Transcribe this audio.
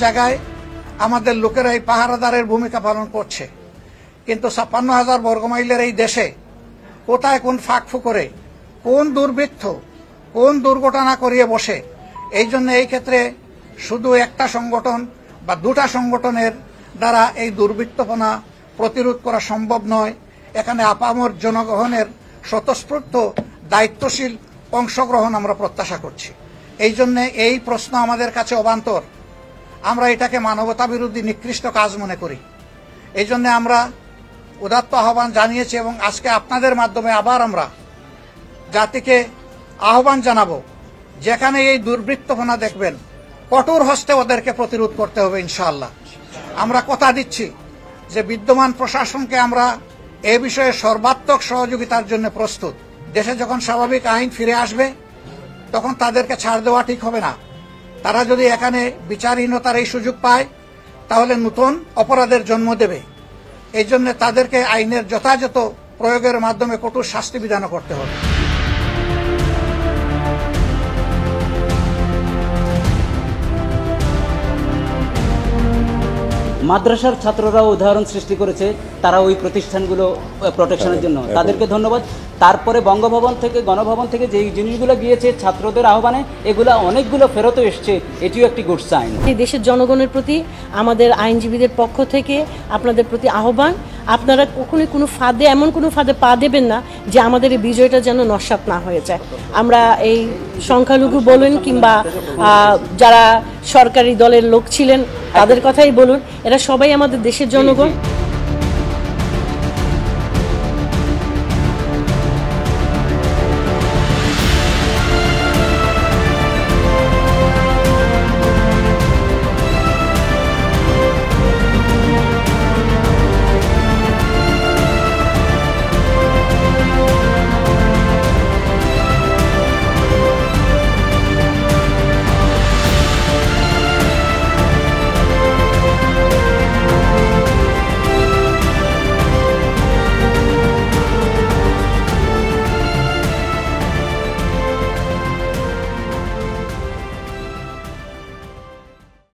জায়গায় আমাদের লোকেরাই পাহারাদারের ভূমিকা পালন করছে, কিন্তু ৫৬,০০০ বর্গমাইলের এই দেশে কোথায় কোন ফাঁক করে কোন দুর্বৃত্ত কোন দুর্ঘটনা করিয়ে বসে। এই জন্য এই ক্ষেত্রে শুধু একটা সংগঠন বা দুটা সংগঠনের দ্বারা এই দুর্বৃত্তপনা প্রতিরোধ করা সম্ভব নয়। এখানে আপামর জনগণের স্বতঃস্ফূর্ত দায়িত্বশীল অংশগ্রহণ আমরা প্রত্যাশা করছি। এই জন্য এই প্রশ্ন আমাদের কাছে অবান্তর। আমরা এটাকে মানবতা বিরোধী নিকৃষ্ট কাজ মনে করি। এই জন্য আমরা উদাত্ত আহ্বান জানিয়েছি এবং আজকে আপনাদের মাধ্যমে আবার আমরা জাতিকে আহ্বান জানাবো, যেখানে এই দুর্বৃত্তপনা দেখবেন কঠোর হস্তে ওদেরকে প্রতিরোধ করতে হবে ইনশাআল্লাহ। আমরা কথা দিচ্ছি যে বিদ্যমান প্রশাসনকে আমরা এ বিষয়ে সর্বাত্মক সহযোগিতার জন্য প্রস্তুত। দেশে যখন স্বাভাবিক আইন ফিরে আসবে তখন তাদেরকে ছাড় দেওয়া ঠিক হবে না। তারা যদি এখানে বিচারহীনতার এই সুযোগ পায় তাহলে নতুন অপরাধের জন্ম দেবে। এই জন্য তাদেরকে আইনের যথাযথ প্রয়োগের মাধ্যমে কঠোর শাস্তি বিধান করতে হবে। মাদ্রাসার ছাত্ররাও উদাহরণ সৃষ্টি করেছে, তারা ওই প্রতিষ্ঠানগুলো প্রোটেকশনের জন্য, তাদেরকে ধন্যবাদ। তারপরে বঙ্গভবন থেকে গণভবন থেকে যেই জিনিসগুলো গিয়েছে ছাত্রদের আহ্বানে, এগুলো অনেকগুলো ফেরতও এসছে, এটিও একটি গুড সাইন। দেশের জনগণের প্রতি আমাদের আইনজীবীদের পক্ষ থেকে আপনাদের প্রতি আহ্বান, আপনারা কখনোই কোনো ফাঁদে এমন কোনো ফাঁদে পা দেবেন না যে আমাদের এই বিজয়টা যেন নস্যাৎ না হয়ে যায়। আমরা এই সংখ্যালঘু বলুন কিংবা যারা সরকারি দলের লোক ছিলেন তাদের কথাই বলুন, এরা সবাই আমাদের দেশের জনগণ।